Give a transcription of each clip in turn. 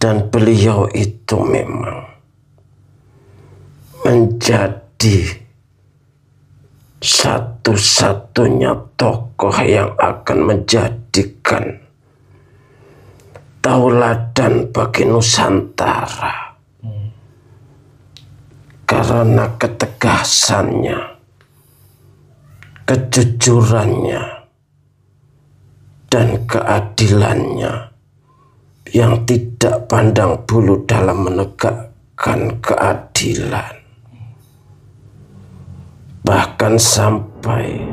Dan beliau itu memang menjadi satu-satunya tokoh yang akan menjadikan tauladan bagi Nusantara karena ketegasannya, kejujurannya, dan keadilannya yang tidak pandang bulu dalam menegakkan keadilan. Bahkan sampai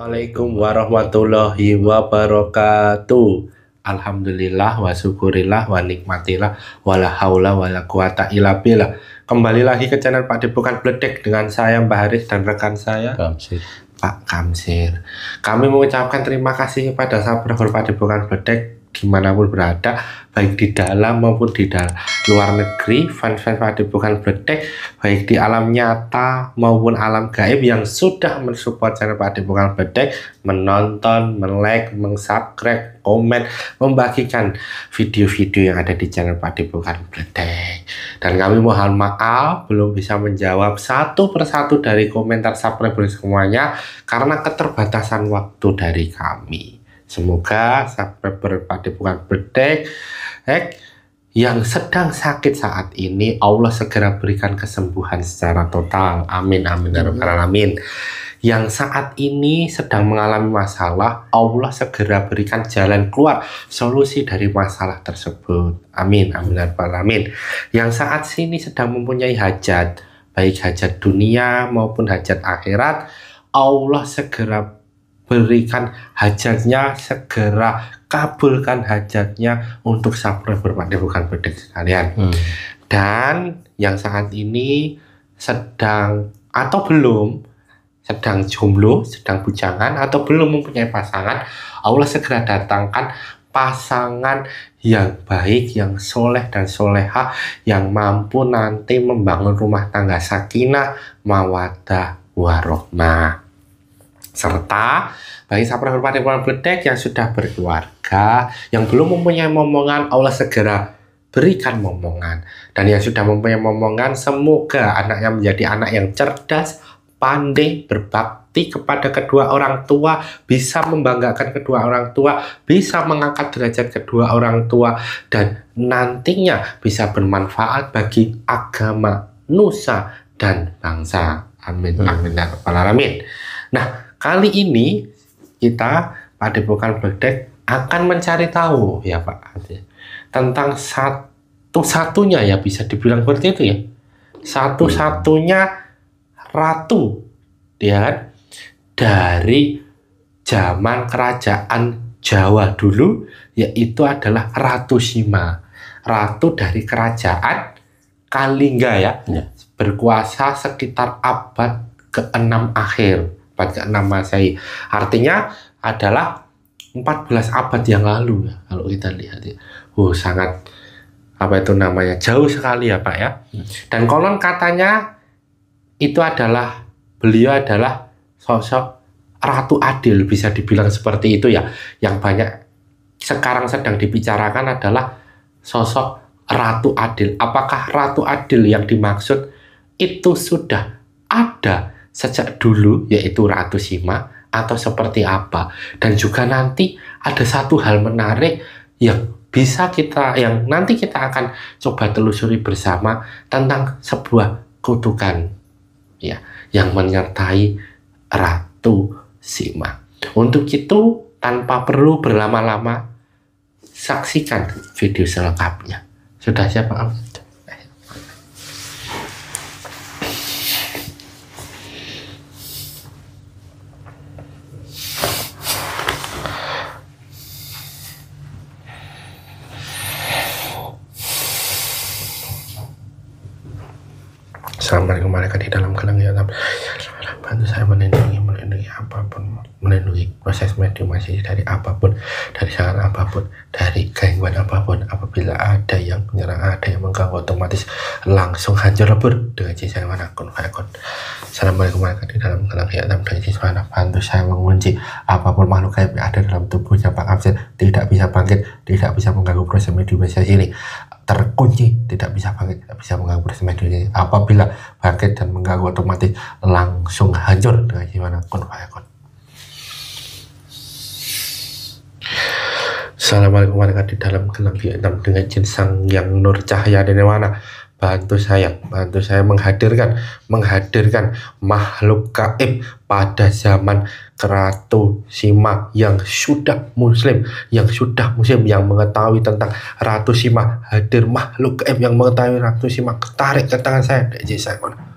Assalamualaikum warahmatullahi wabarakatuh. Alhamdulillah wa syukurillah wa nikmatillah wala haula wala quwata illa billah. Kembali lagi ke channel Padepokan Bledek dengan saya Mbah Haris dan rekan saya Pak Kamsir. Kami mengucapkan terima kasih kepada subscriber Padepokan Bledek dimanapun berada, baik di dalam maupun di luar negeri, fans-fans Padepokan Bledek, baik di alam nyata maupun alam gaib yang sudah mensupport channel Padepokan Bledek, menonton, like, subscribe, komen, membagikan video-video yang ada di channel Padepokan Bledek. Dan kami mohon maaf belum bisa menjawab satu persatu dari komentar subscriber semuanya karena keterbatasan waktu dari kami. Semoga subscriber Padepokan Bledek yang sedang sakit saat ini Allah segera berikan kesembuhan secara total. Amin amin ya rabbal alamin. Yang saat ini sedang mengalami masalah, Allah segera berikan jalan keluar, solusi dari masalah tersebut. Amin amin ya rabbal alamin. Yang saat ini sedang mempunyai hajat, baik hajat dunia maupun hajat akhirat, Allah segera berikan hajatnya, segera kabulkan hajatnya untuk subscriber Padepokan Bledek sekalian. Dan yang saat ini sedang atau belum, sedang jomblo, sedang bujangan atau belum mempunyai pasangan, Allah segera datangkan pasangan yang baik, yang soleh dan soleha, yang mampu nanti membangun rumah tangga sakinah, mawaddah, warohmah. Serta bagi subscriber Padepokan Bledek yang sudah berkeluarga, yang belum mempunyai momongan, Allah segera berikan momongan. Dan yang sudah mempunyai momongan, semoga anaknya menjadi anak yang cerdas, pandai, berbakti kepada kedua orang tua, bisa membanggakan kedua orang tua, bisa mengangkat derajat kedua orang tua, dan nantinya bisa bermanfaat bagi agama, nusa, dan bangsa. Amin amin ya rabbal alamin. Nah, kali ini kita Padepokan Bledek akan mencari tahu ya Pak tentang satu-satunya, ya bisa dibilang seperti itu ya, satu-satunya ratu ya dari zaman kerajaan Jawa dulu, yaitu adalah Ratu Sima, ratu dari kerajaan Kalingga ya. Berkuasa sekitar abad ke-6 akhir, abad ke-6 Masehi. Artinya adalah 14 abad yang lalu ya, kalau kita lihat ya. Sangat apa itu namanya, jauh sekali ya Pak ya. Dan konon katanya itu adalah, beliau adalah sosok ratu adil, bisa dibilang seperti itu ya. Yang banyak sekarang sedang dibicarakan adalah sosok ratu adil. Apakah ratu adil yang dimaksud itu sudah ada sejak dulu, yaitu Ratu Sima, atau seperti apa? Dan juga nanti ada satu hal menarik yang bisa kita, yang nanti kita akan coba telusuri bersama tentang sebuah kutukan ya yang menyertai Ratu Sima. Untuk itu, tanpa perlu berlama-lama, saksikan video selengkapnya. Sudah siap Pak? Assalamualaikum malaikat di dalam gelang ya Allah. Bantu saya melindungi apapun, melindungi proses mediumasi dari apapun, dari serangan apapun, dari gangguan apapun. Apabila ada yang menyerang, ada yang mengganggu, otomatis langsung hancur lebur dengan sisa mana kun fayakun. Assalamualaikum malaikat di dalam gelang ya Allah. Dengan sisa mana bantu saya mengunci apapun makhluk gaib yang ada dalam tubuhnya Pak Absen tidak bisa bangkit, tidak bisa mengganggu proses mediumasi ini. Terkunci, tidak bisa bangkit, tidak bisa mengganggu proses mediumasi. Apabila bangkit dan mengganggu, otomatis langsung hancur dengan gimana kun fayakun. Assalamualaikum warahmatullahi di dalam gelang hitam dengan jin sang yang nur cahaya dari mana. Bantu saya menghadirkan makhluk gaib pada zaman Ratu Sima yang sudah muslim, yang mengetahui tentang Ratu Sima. Hadir makhluk gaib yang mengetahui Ratu Sima, tarik ke tangan saya. Jadi saya mana?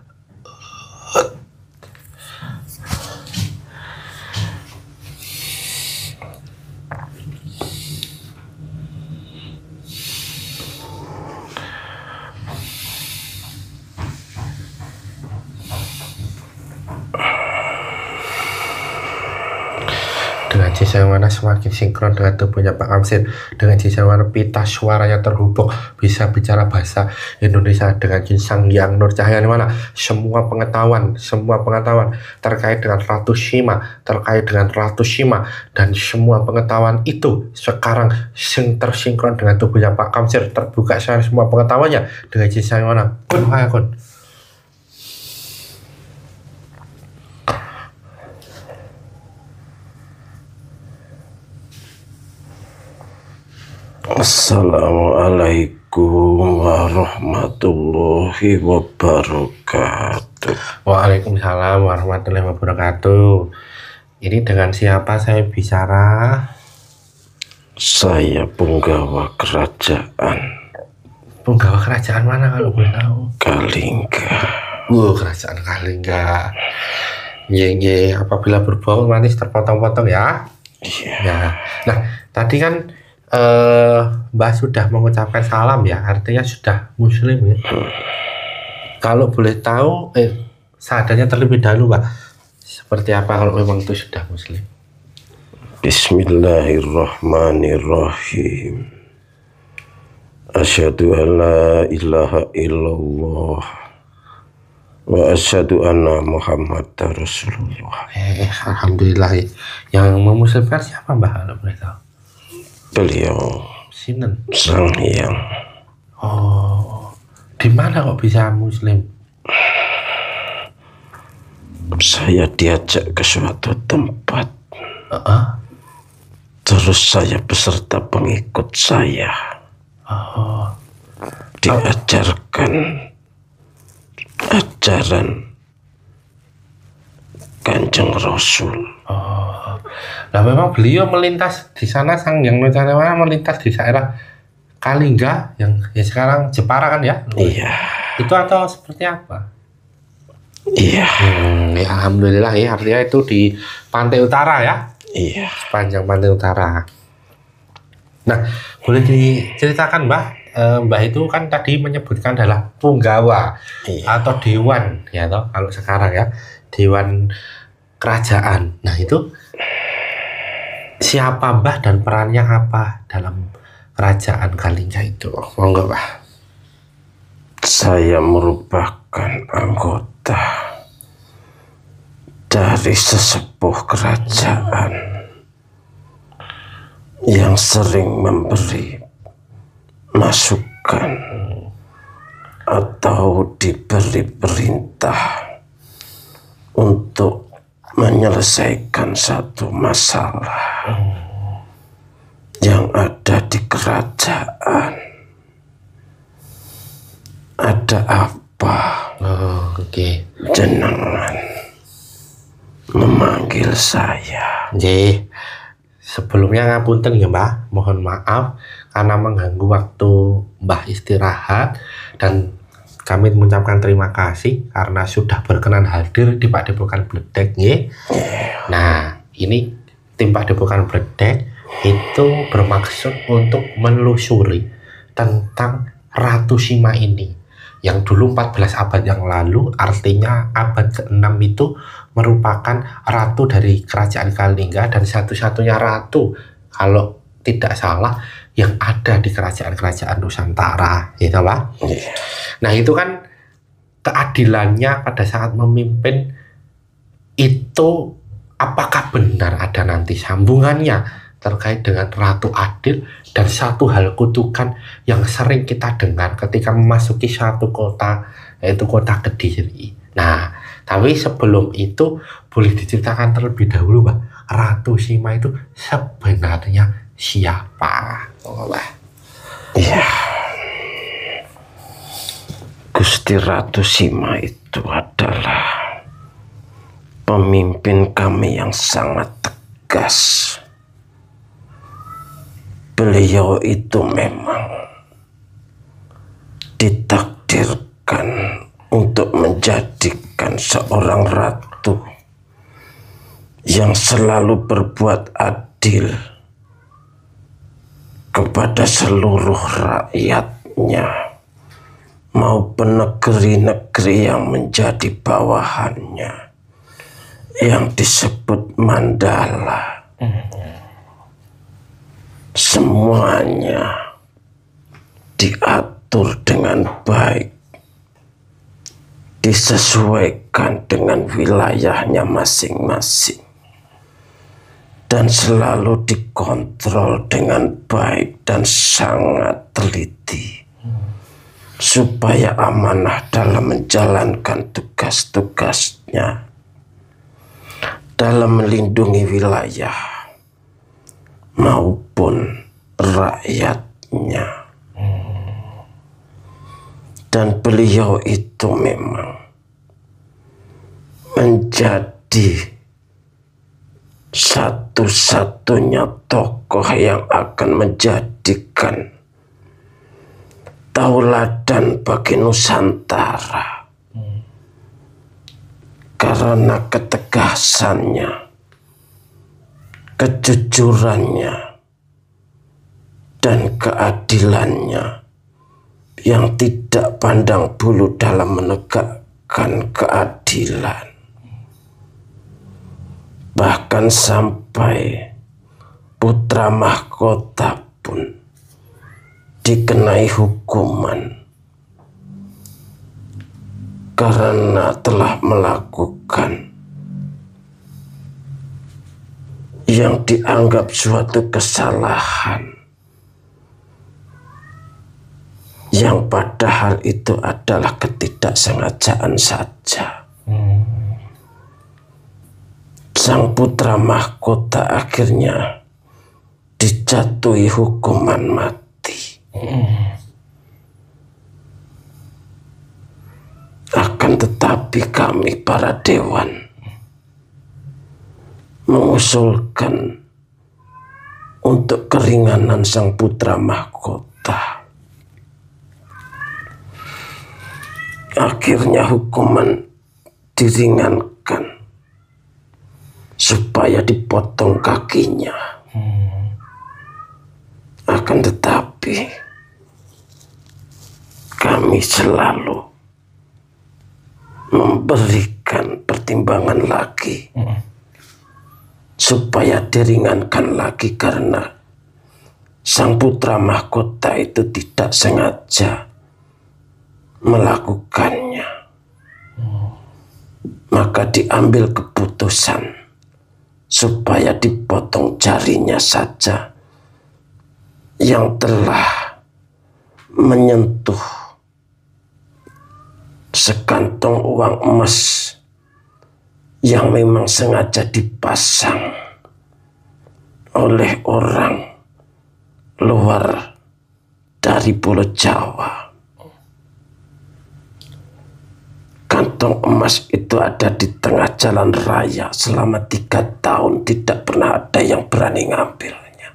Dengan sisa mana semakin sinkron dengan tubuhnya Pak Amsin, dengan sisa mana pita suaranya terhubung, bisa bicara bahasa Indonesia dengan jinsang yang nur cahaya di mana. Semua pengetahuan terkait dengan Ratu Sima, dan semua pengetahuan itu sekarang tersinkron dengan tubuhnya Pak Kamsir, terbuka semua pengetahuannya dengan jinsang yang mana kun fayakun. Assalamualaikum warahmatullahi wabarakatuh. Waalaikumsalam warahmatullahi wabarakatuh. Ini dengan siapa saya bicara? Saya penggawa kerajaan. Penggawa kerajaan mana kalau boleh tahu? Kalingga. Kerajaan Kalingga. Ye, apabila berbau manis terpotong-potong ya. Iya. Ya. Nah, tadi kan Mbah sudah mengucapkan salam ya, artinya sudah muslim ya. Kalau boleh tahu seadanya terlebih dahulu Mbah, seperti apa kalau memang itu sudah muslim? Bismillahirrahmanirrahim. Asyhadu an la ilaha illallah wa asyhadu anna Muhammadar Rasulullah. Alhamdulillah. Yang memuslimkan siapa Mbah kalau boleh tahu? Beliau Sinen. Sang Hyang. Oh, di mana kok bisa muslim? Saya diajak ke suatu tempat. Terus saya beserta pengikut saya. Diajarkan ajaran Kanjeng Rasul. Nah memang beliau melintas di sana, Sang yang Nurcahaya melintas di daerah Kalingga yang ya sekarang Jepara kan ya? Iya. Itu atau seperti apa? Iya. Ya, alhamdulillah ya, artinya itu di pantai utara ya? Iya. Sepanjang pantai utara. Nah, boleh diceritakan Mbah? Mbah itu kan tadi menyebutkan adalah punggawa atau dewan ya toh kalau sekarang ya, dewan kerajaan. Nah itu siapa Mbah dan perannya apa dalam kerajaan Kalingga itu? Monggo Mbah. Saya merupakan anggota dari sesepuh kerajaan yang sering memberi masukan atau diberi perintah untuk menyelesaikan satu masalah yang ada di kerajaan. Ada apa? Oke. Jenengan memanggil saya? Sebelumnya ngapunten ya Mbah, mohon maaf karena mengganggu waktu Mbah istirahat, dan kami mengucapkan terima kasih karena sudah berkenan hadir di Padepokan Bledek nggih. Nah, ini tim Padepokan Bledek itu bermaksud untuk menelusuri tentang Ratu Sima ini yang dulu 14 abad yang lalu, artinya abad ke-6 itu merupakan ratu dari kerajaan Kalingga dan satu-satunya ratu kalau tidak salah yang ada di kerajaan-kerajaan Nusantara, gitu Pak. Nah itu kan keadilannya pada saat memimpin itu, apakah benar ada nanti sambungannya terkait dengan Ratu Adil dan satu hal kutukan yang sering kita dengar ketika memasuki satu kota, yaitu kota Kediri. Nah, tapi sebelum itu boleh diceritakan terlebih dahulu, Pak, Ratu Sima itu sebenarnya siapa? Pak? Ya, Gusti Ratu Sima itu adalah pemimpin kami yang sangat tegas. Beliau itu memang ditakdirkan untuk menjadikan seorang ratu yang selalu berbuat adil kepada seluruh rakyatnya maupun negeri-negeri yang menjadi bawahannya, yang disebut Mandala. Semuanya diatur dengan baik, disesuaikan dengan wilayahnya masing-masing, dan selalu dikontrol dengan baik dan sangat teliti, supaya amanah dalam menjalankan tugas-tugasnya dalam melindungi wilayah maupun rakyatnya. Dan beliau itu memang menjadi satu-satunya tokoh yang akan menjadikan tauladan bagi Nusantara karena ketegasannya, kejujurannya, dan keadilannya yang tidak pandang bulu dalam menegakkan keadilan. Bahkan sampai putra mahkota pun dikenai hukuman karena telah melakukan yang dianggap suatu kesalahan, yang padahal itu adalah ketidaksengajaan saja. Sang putra mahkota akhirnya dijatuhi hukuman mati. Akan tetapi kami para dewan mengusulkan untuk keringanan sang putra mahkota. Akhirnya hukuman diringankan supaya dipotong kakinya. Akan tetapi kami selalu memberikan pertimbangan lagi supaya diringankan lagi, karena sang putra mahkota itu tidak sengaja melakukannya. Maka diambil keputusan supaya dipotong jarinya saja yang telah menyentuh sekantong uang emas yang memang sengaja dipasang oleh orang luar dari Pulau Jawa. Kantong emas itu ada di tengah jalan raya selama 3 tahun, tidak pernah ada yang berani ngambilnya.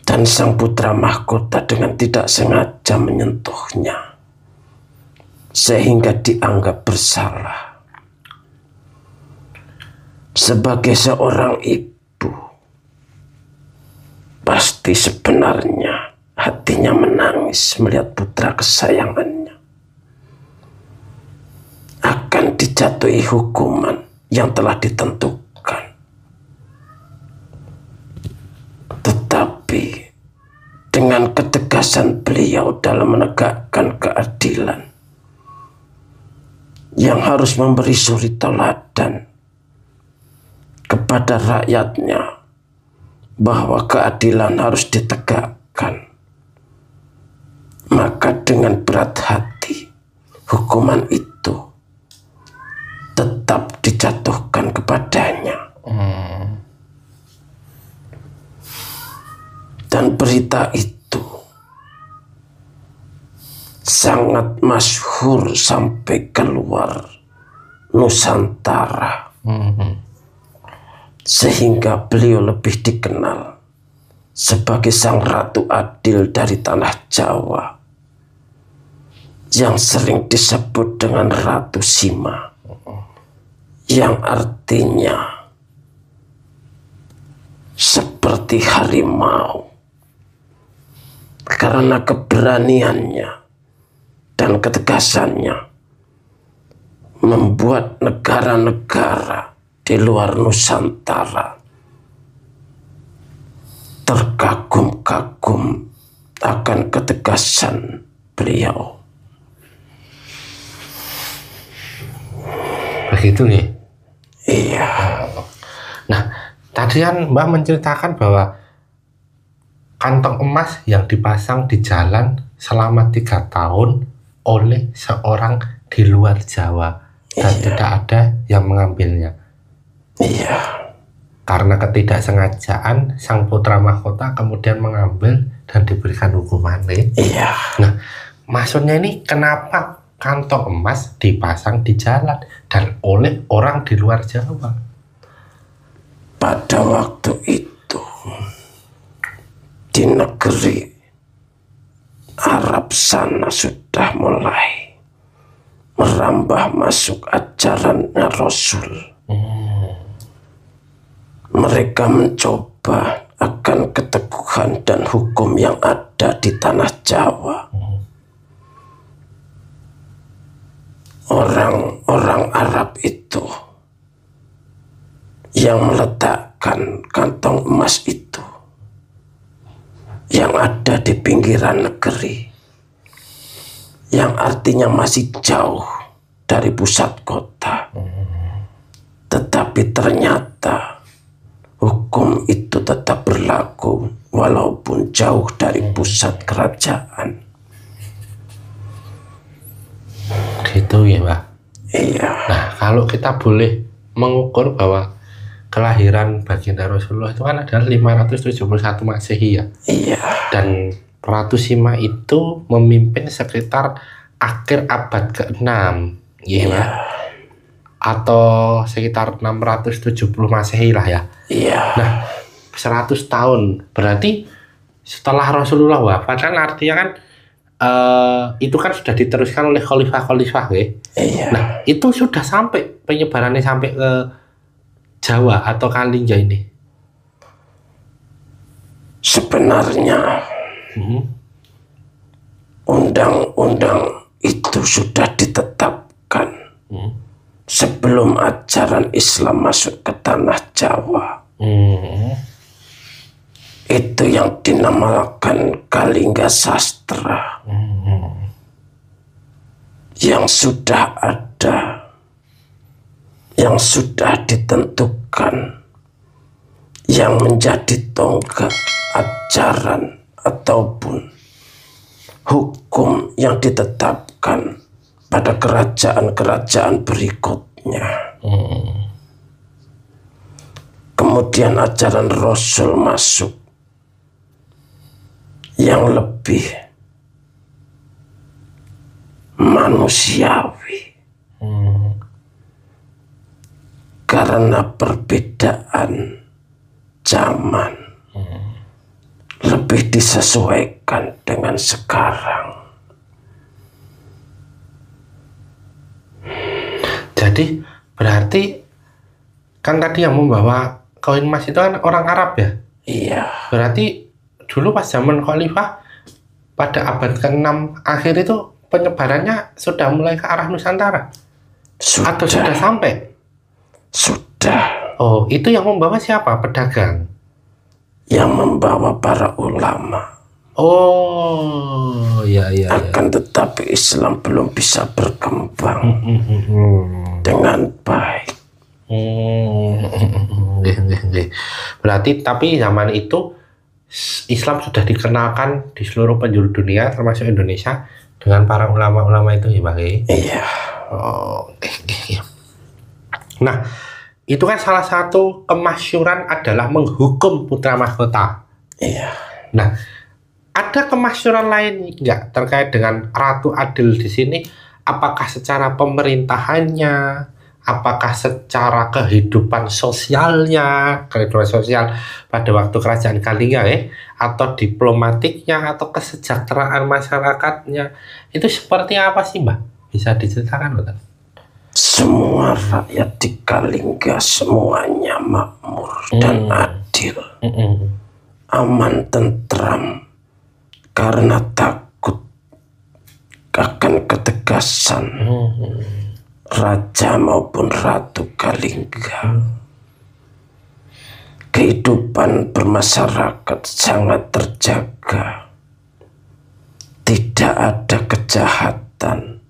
Dan sang putra mahkota dengan tidak sengaja menyentuhnya, sehingga dianggap bersalah. Sebagai seorang ibu, pasti sebenarnya hatinya menangis melihat putra kesayangannya akan dijatuhi hukuman yang telah ditentukan. Tetapi dengan ketegasan beliau dalam menegakkan keadilan yang harus memberi suri teladan kepada rakyatnya bahwa keadilan harus ditegakkan, maka dengan berat hati hukuman itu tetap dijatuhkan kepadanya. Dan berita itu sangat masyhur sampai keluar Nusantara, sehingga beliau lebih dikenal sebagai sang ratu adil dari tanah Jawa, yang sering disebut dengan Ratu Sima, yang artinya seperti harimau, karena keberaniannya dan ketegasannya membuat negara-negara di luar Nusantara terkagum-kagum akan ketegasan beliau. Begitu nih. Iya. Nah, tadi kan Mbak menceritakan bahwa kantong emas yang dipasang di jalan selama 3 tahun oleh seorang di luar Jawa dan tidak ada yang mengambilnya. Iya. Karena ketidaksengajaan, sang putra mahkota kemudian mengambil dan diberikan hukuman. Iya. Nah, maksudnya ini kenapa kantong emas dipasang di jalan dan oleh orang di luar Jawa? Pada waktu itu di negeri Arab sana sudah mulai merambah masuk ajarannya Rasul. Mereka mencoba akan keteguhan dan hukum yang ada di tanah Jawa. Orang-orang Arab itu yang meletakkan kantong emas itu yang ada di pinggiran negeri, yang artinya masih jauh dari pusat kota. Tetapi ternyata hukum itu tetap berlaku walaupun jauh dari pusat kerajaan. Gitu ya, Pak. Iya. Nah, kalau kita boleh mengukur bahwa kelahiran baginda Rasulullah itu kan adalah 571 Masehi ya. Iya. Dan Ratu Sima itu memimpin sekitar akhir abad ke-6, ya, Pak. Atau sekitar 670 Masehi lah ya. Iya. Nah, 100 tahun berarti setelah Rasulullah wafat kan artinya kan itu kan sudah diteruskan oleh khalifah-khalifah ya. Iya. Nah, itu sudah sampai penyebarannya sampai ke Jawa atau Kalingja ini? Sebenarnya undang-undang itu sudah ditetapkan sebelum ajaran Islam masuk ke tanah Jawa. Itu yang dinamakan Kalingga Sastra, yang sudah ada, yang sudah ditentukan, yang menjadi tonggak ajaran ataupun hukum yang ditetapkan pada kerajaan-kerajaan berikutnya. Kemudian ajaran Rasul masuk yang lebih manusiawi, karena perbedaan zaman lebih disesuaikan dengan sekarang. Jadi berarti kan tadi yang membawa koin emas itu kan orang Arab ya? Iya. Berarti dulu pas zaman khalifah pada abad ke-6 akhir itu penyebarannya sudah mulai ke arah Nusantara? Atau sudah sampai? Sudah. Oh, itu yang membawa siapa? Pedagang? Yang membawa para ulama. Oh, ya. Akan tetapi Islam belum bisa berkembang dengan baik. Berarti tapi zaman itu Islam sudah dikenalkan di seluruh penjuru dunia termasuk Indonesia dengan para ulama-ulama itu ya Bang? Iya. Oh, nah, itu kan salah satu kemasyhuran adalah menghukum putra mahkota. Iya. Nah, ada kemasyhuran lain nggak terkait dengan Ratu Adil di sini? Apakah secara pemerintahannya, apakah secara kehidupan sosialnya, kehidupan sosial pada waktu kerajaan Kalingga atau diplomatiknya, atau kesejahteraan masyarakatnya, itu seperti apa sih Mbak? Bisa diceritakan Mbak? Semua rakyat di Kalingga semuanya makmur dan adil, aman tentram, karena takut akan ketegasan raja maupun ratu Kalingga. Kehidupan bermasyarakat sangat terjaga, tidak ada kejahatan,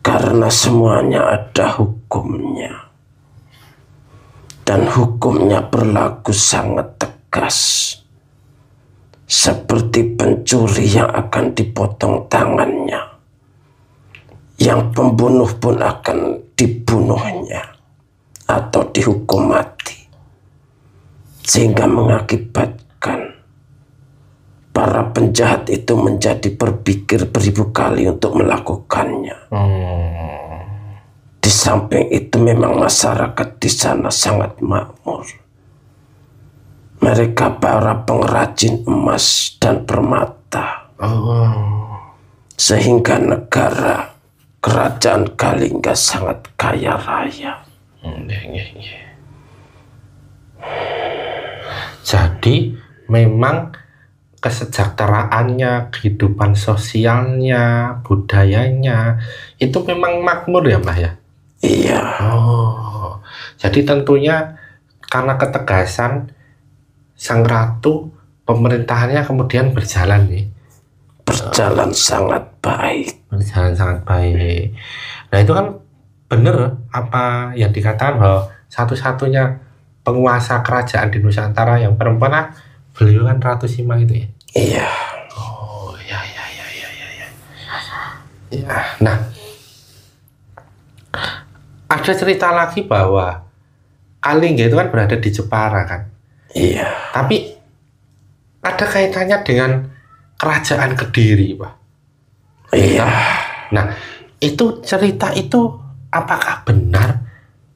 karena semuanya ada hukumnya, dan hukumnya berlaku sangat tegas. Seperti pencuri yang akan dipotong tangannya, yang pembunuh pun akan dibunuhnya atau dihukum mati, sehingga mengakibatkan para penjahat itu menjadi berpikir beribu kali untuk melakukannya. Di samping itu memang masyarakat di sana sangat makmur. Mereka para pengrajin emas dan permata, sehingga negara kerajaan Kalingga sangat kaya raya. Jadi memang kesejahteraannya, kehidupan sosialnya, budayanya itu memang makmur ya Mbah ya? Iya. Oh, jadi tentunya karena ketegasan sang ratu, pemerintahannya kemudian berjalan nih. Berjalan sangat baik. Berjalan sangat baik. Nah itu kan benar apa yang dikatakan bahwa satu-satunya penguasa kerajaan di Nusantara yang perempuan, beliau kan Ratu Simang itu ya? Iya. Oh, ya. Nah, ada cerita lagi bahwa Kalingga itu kan berada di Jepara kan? Iya. Tapi ada kaitannya dengan kerajaan Kediri, Pak. Iya. Nah, itu cerita itu apakah benar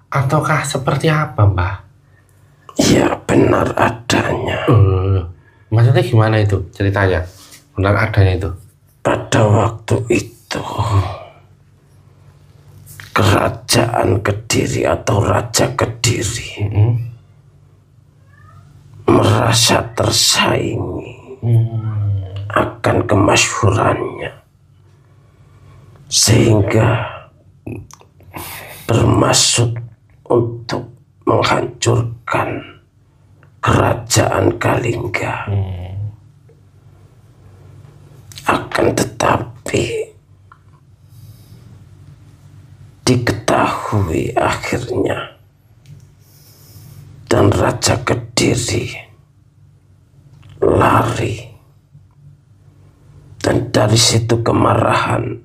ataukah seperti apa, Mbak? Iya, benar adanya. Maksudnya gimana itu ceritanya? Benar adanya itu? Pada waktu itu, kerajaan Kediri atau Raja Kediri merasa tersaingi akan kemasyhurannya, sehingga bermaksud untuk menghancurkan kerajaan Kalingga. Akan tetapi diketahui akhirnya, dan Raja Kediri lari, dan dari situ kemarahan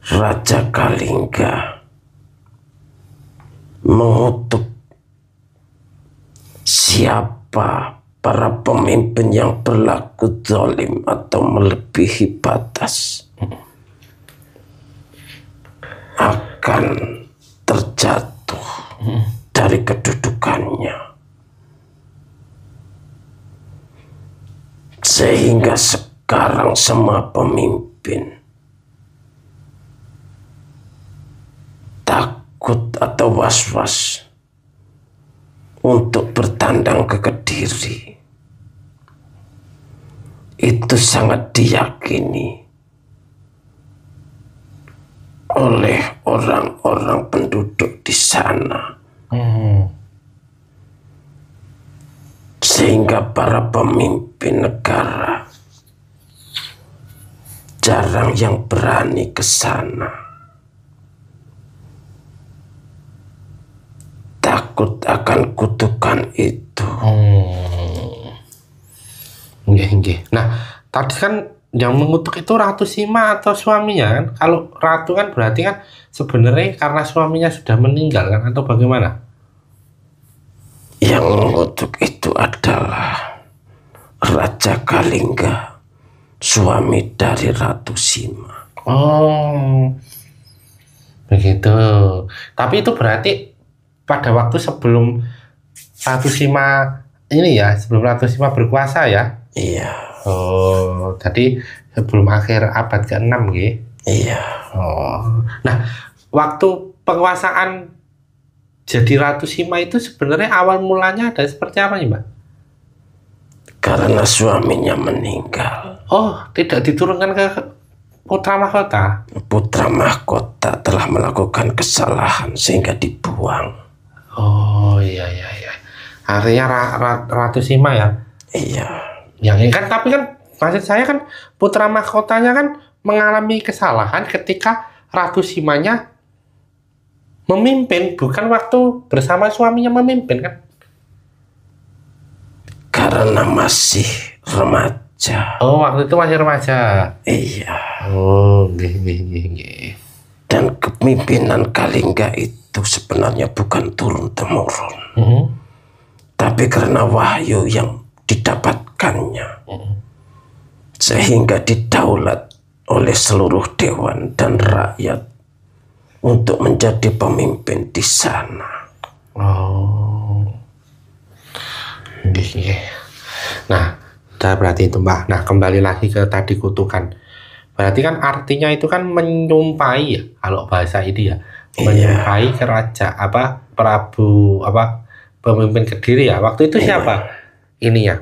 Raja Kalingga mengutuk siapa para pemimpin yang berlaku zalim atau melebihi batas akan terjatuh dari kedudukannya. Sehingga sekarang semua pemimpin takut atau was-was untuk bertandang ke Kediri. itu sangat diyakini oleh orang-orang penduduk di sana. Sehingga para pemimpin negara jarang yang berani ke sana. Takut akan kutukan itu. Nah, tadi kan yang mengutuk itu Ratu Sima atau suaminya kan? Kalau ratu kan berarti kan sebenarnya karena suaminya sudah meninggal kan, atau bagaimana? Yang mengutuk itu adalah Raja Kalingga, suami dari Ratu Sima. Oh, begitu. Tapi itu berarti pada waktu sebelum Ratu Sima ini ya, sebelum Ratu Sima berkuasa ya? Iya. Oh, jadi sebelum akhir abad ke-6 gitu? Iya. Oh, nah waktu penguasaan jadi Ratu Sima itu sebenarnya awal mulanya ada seperti apa nih, Mbak? Karena suaminya meninggal. Oh, tidak diturunkan ke putra mahkota? Putra mahkota telah melakukan kesalahan sehingga dibuang. Oh iya. Artinya Ratu Sima ya? Iya. Yang ini kan, tapi kan maksud saya kan putra mahkotanya kan mengalami kesalahan ketika Ratu Simanya memimpin, bukan waktu bersama suaminya memimpin kan? Karena masih remaja. Oh, waktu itu masih remaja. Iya. Oh, gih. Dan kepemimpinan Kalingga itu sebenarnya bukan turun-temurun. Tapi karena wahyu yang didapatkannya, sehingga didaulat oleh seluruh dewan dan rakyat untuk menjadi pemimpin di sana. Oh, nah, berarti itu Mbak. Nah, kembali lagi ke tadi kutukan. Berarti kan artinya itu kan menyumpahi ya, kalau bahasa ini ya, menyumpahi Prabu pemimpin Kediri ya. Waktu itu siapa? Ini ya.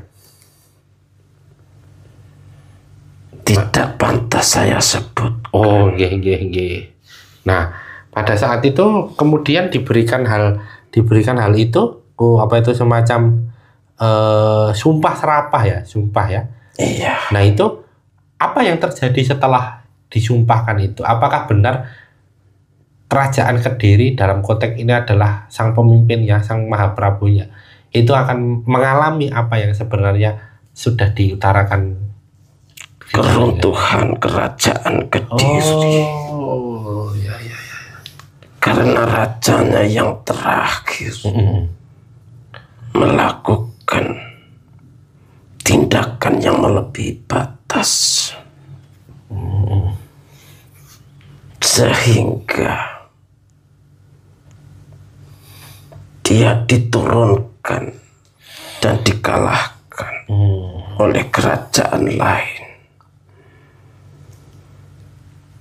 Tidak pantas saya sebut. Oh, nggih. Nah, pada saat itu kemudian diberikan hal itu, semacam sumpah serapah ya, Iya. Nah, itu apa yang terjadi setelah disumpahkan itu? Apakah benar kerajaan Kediri dalam konteks ini adalah sang pemimpinnya, sang Mahaprabunya, itu akan mengalami apa yang sebenarnya sudah diutarakan? Keruntuhan kerajaan Kediri. Oh, ya. Karena rajanya yang terakhir melakukan tindakan yang melebihi batas, sehingga dia diturunkan dan dikalahkan oleh kerajaan lain.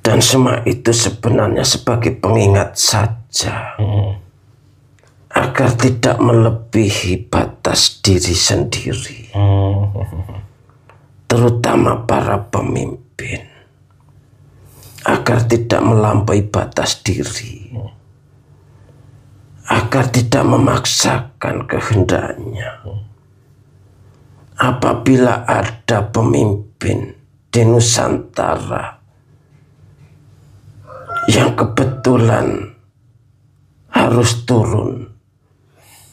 Dan semua itu sebenarnya sebagai pengingat saja, agar tidak melebihi batas diri sendiri, terutama para pemimpin, agar tidak melampaui batas diri, agar tidak memaksakan kehendaknya. Apabila ada pemimpin di Nusantara yang kebetulan harus turun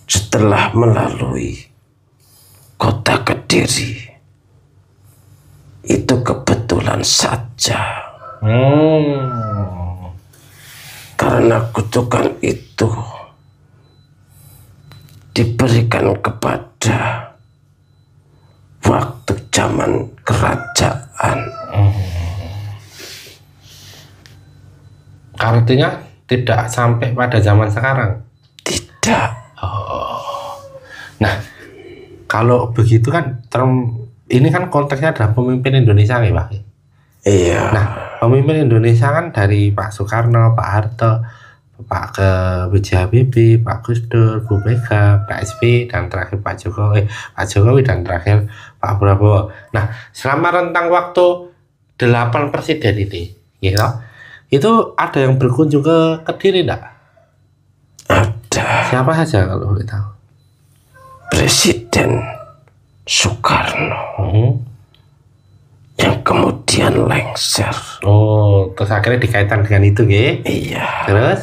setelah melalui kota Kediri, itu kebetulan saja. Karena kutukan itu diberikan kepada waktu zaman kerajaan. Artinya tidak sampai pada zaman sekarang? Tidak. Oh. Nah, kalau begitu kan ini kan konteksnya adalah pemimpin Indonesia nih, Pak. Iya. Nah, pemimpin Indonesia kan dari Pak Soekarno, Pak Harto, Pak ke B.J. Habibie, Pak Gus Dur, Bu Mega, Pak SBY, dan terakhir Pak Jokowi dan terakhir Pak Prabowo. Nah, selama rentang waktu 8 presiden ini, gitu, itu ada yang berkunjung ke Kediri enggak? Ada. Siapa saja kalau boleh tahu? Presiden Soekarno. Yang kemudian lengser. Oh, terus akhirnya dikaitkan dengan itu, gitu? Iya. Terus?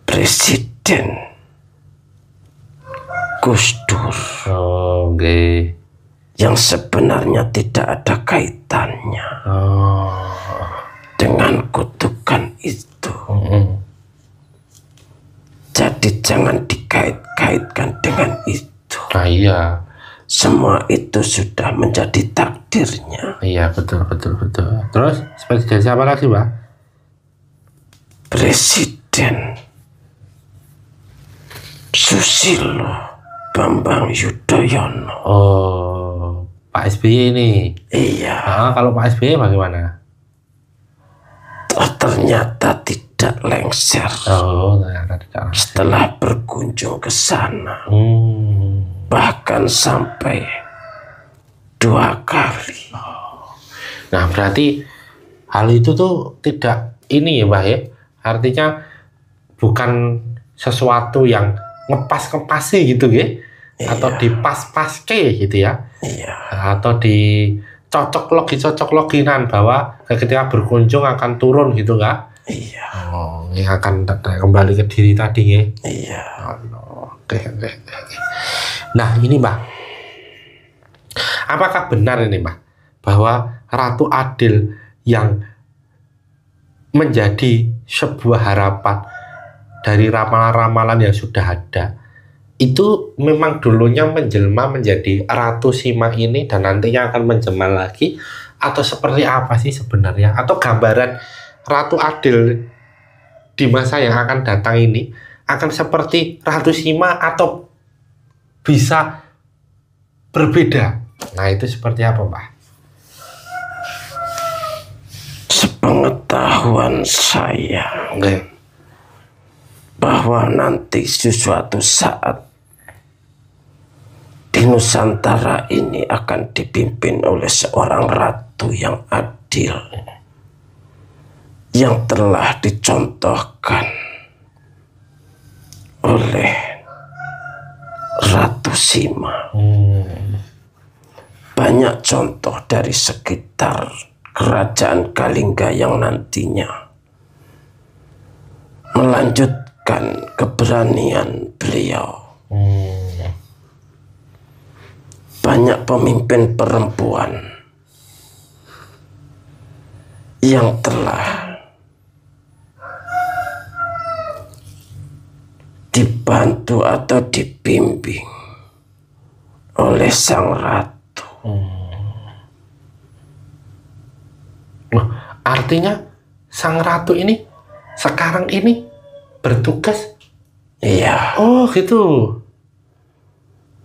Presiden Gus Dur. Oh, okay. Yang sebenarnya tidak ada kaitannya dengan kutukan itu. Jadi jangan dikait-kaitkan dengan itu. Nah, iya. Semua itu sudah menjadi takdirnya. Iya, betul. Terus, presiden siapa lagi, Pak? Presiden Susilo Bambang Yudhoyono. Oh, Pak SBY ini. Iya. Kalau Pak SBY bagaimana? Ternyata tidak lengser. Oh, ternyata tidak. Setelah berkunjung ke sana, bahkan sampai 2 kali. Nah, berarti hal itu tuh tidak ini ya, Mbak ya. Artinya bukan sesuatu yang ngepas-ngepasi gitu ya. Iya. Atau dipas-paske gitu ya. Iya. Atau dicocok-loginan bahwa ketika berkunjung akan turun gitu nggak? Iya. Oh, ini akan kembali ke diri tadi ya. Iya. Oke. Nah, ini Mbak. Apakah benar ini Mbak bahwa Ratu Adil yang menjadi sebuah harapan dari ramalan-ramalan yang sudah ada itu memang dulunya menjelma menjadi Ratu Sima ini dan nantinya akan menjelma lagi, atau seperti apa sih sebenarnya, atau gambaran Ratu Adil di masa yang akan datang ini akan seperti Ratu Sima atau bisa berbeda? Nah, itu seperti apa, Pak? Sepengetahuan saya, bahwa nanti suatu saat di Nusantara ini akan dipimpin oleh seorang ratu yang adil, yang telah dicontohkan oleh Ratu Sima. Banyak contoh dari sekitar kerajaan Kalingga yang nantinya melanjutkan keberanian beliau. Banyak pemimpin perempuan yang telah dibantu atau dibimbing oleh sang ratu. Nah, artinya sang ratu ini sekarang ini bertugas? Iya. Oh, gitu.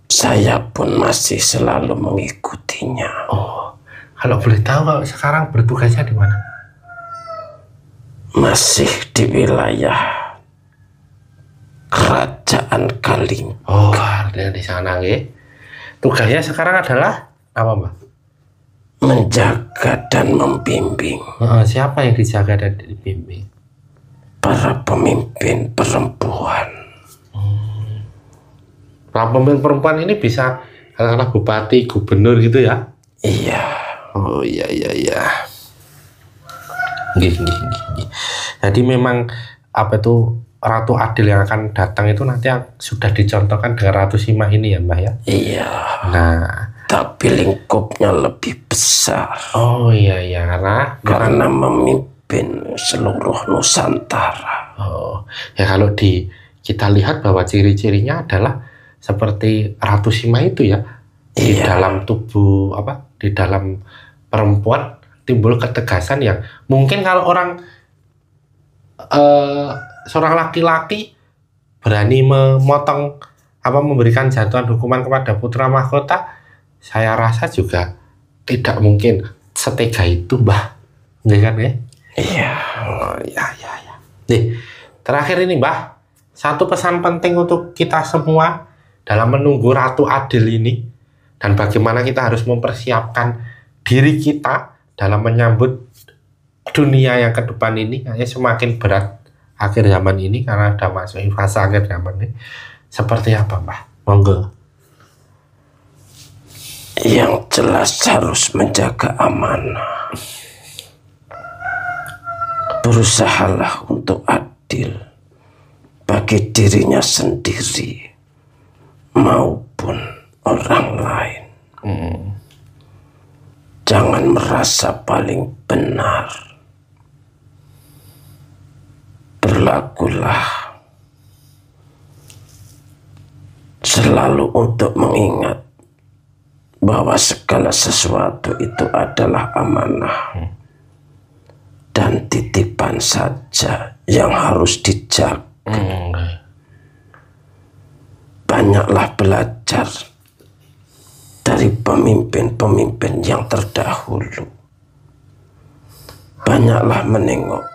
Saya pun masih selalu mengikutinya. Oh, kalau boleh tahu kalau sekarang bertugasnya di mana? Masih di wilayah kerajaan Kalingga. Oh, artinya di sana, ya. Tugasnya sekarang adalah apa, Mbak? Menjaga dan membimbing. Siapa yang dijaga dan dibimbing? Para pemimpin perempuan. Para pemimpin perempuan ini bisa katakanlah bupati, gubernur gitu ya? Iya. Oh, iya. Gih. Jadi memang apa itu Ratu Adil yang akan datang itu nanti sudah dicontohkan dengan Ratu Sima ini ya, Mbak ya? Iya. Nah, tapi lingkupnya lebih besar. Oh iya, karena memimpin seluruh Nusantara. Oh, ya kalau kita lihat bahwa ciri-cirinya adalah seperti Ratu Sima itu ya. Di dalam tubuh di dalam perempuan timbul ketegasan yang mungkin kalau orang seorang laki-laki berani memotong memberikan jatuhan hukuman kepada putra mahkota, saya rasa juga tidak mungkin setega itu, Mbah. Ya kan ya? Iya. Oh, ya. Nih, terakhir ini Mbah, satu pesan penting untuk kita semua dalam menunggu Ratu Adil ini, dan bagaimana kita harus mempersiapkan diri kita dalam menyambut dunia yang ke depan ini. Kayaknya semakin berat akhir zaman ini karena ada masuk fase akhir zaman ini. Seperti apa Mbah? Monggo. Yang jelas harus menjaga amanah. Berusahalah untuk adil bagi dirinya sendiri maupun orang lain. Jangan merasa paling benar. Berlakulah selalu untuk mengingat bahwa segala sesuatu itu adalah amanah dan titipan saja yang harus dijaga. Banyaklah belajar dari pemimpin-pemimpin yang terdahulu. Banyaklah menengok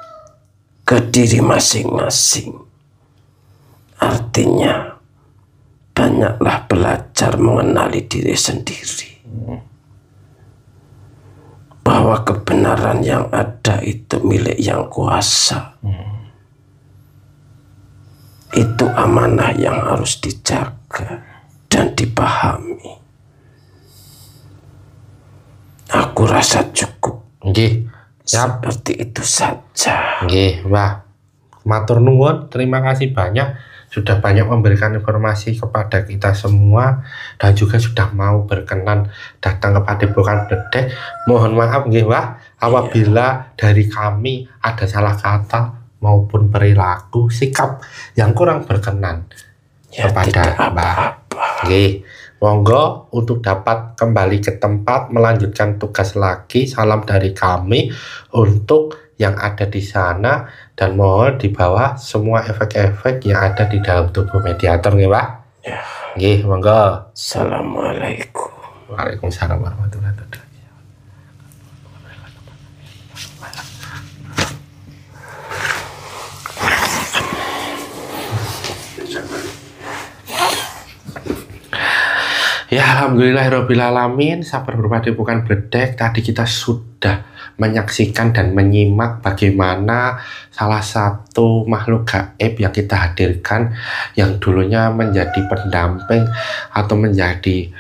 ke diri masing-masing. Artinya, banyaklah belajar mengenali diri sendiri. Bahwa kebenaran yang ada itu milik yang kuasa. Itu amanah yang harus dijaga dan dipahami. Aku rasa cukup. Nggih, seperti itu saja. Nggih, Mbah. Matur nuwun, terima kasih banyak sudah banyak memberikan informasi kepada kita semua dan juga sudah mau berkenan datang ke Padepokan Bledek. Mohon maaf nggih Mbah apabila dari kami ada salah kata maupun perilaku sikap yang kurang berkenan kepada Mbah. Nggih, monggo untuk dapat kembali ke tempat melanjutkan tugas lagi. Salam dari kami untuk yang ada di sana dan mohon di bawah semua efek-efek yang ada di dalam tubuh mediator nggih Pak. Ya. Nggih, monggo. Assalamualaikum. Waalaikumsalam warahmatullahi wabarakatuh. Ya alhamdulillahirrahmanirrahim. Sabar Padepokan Bledek. Tadi kita sudah menyaksikan dan menyimak bagaimana salah satu makhluk gaib yang kita hadirkan yang dulunya menjadi pendamping atau menjadi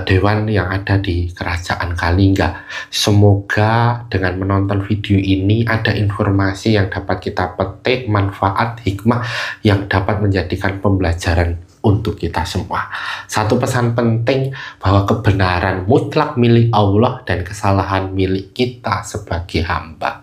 dewan yang ada di Kerajaan Kalingga. Semoga dengan menonton video ini ada informasi yang dapat kita petik, manfaat, hikmah yang dapat menjadikan pembelajaran untuk kita semua. Satu pesan penting bahwa kebenaran mutlak milik Allah dan kesalahan milik kita sebagai hamba.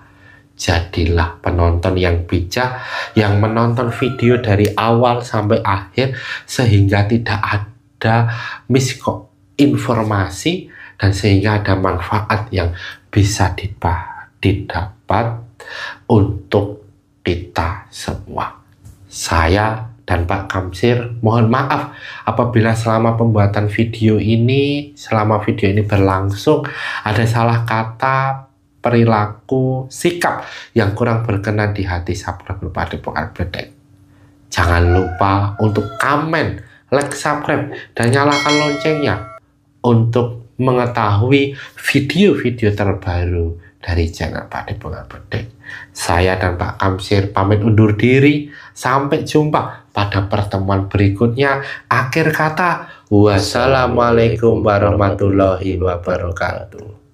Jadilah penonton yang bijak yang menonton video dari awal sampai akhir sehingga tidak ada misinformasi dan sehingga ada manfaat yang bisa didapat untuk kita semua. Saya dan Pak Kamsir mohon maaf apabila selama pembuatan video ini, selama video ini berlangsung ada salah kata, perilaku, sikap yang kurang berkenan di hati sahabat Padepokan Bledek. Jangan lupa untuk komen, like, subscribe, dan nyalakan loncengnya untuk mengetahui video-video terbaru dari channel Padepokan Bledek. Saya dan Pak Kamsir pamit undur diri. Sampai jumpa pada pertemuan berikutnya. Akhir kata, wassalamualaikum warahmatullahi wabarakatuh.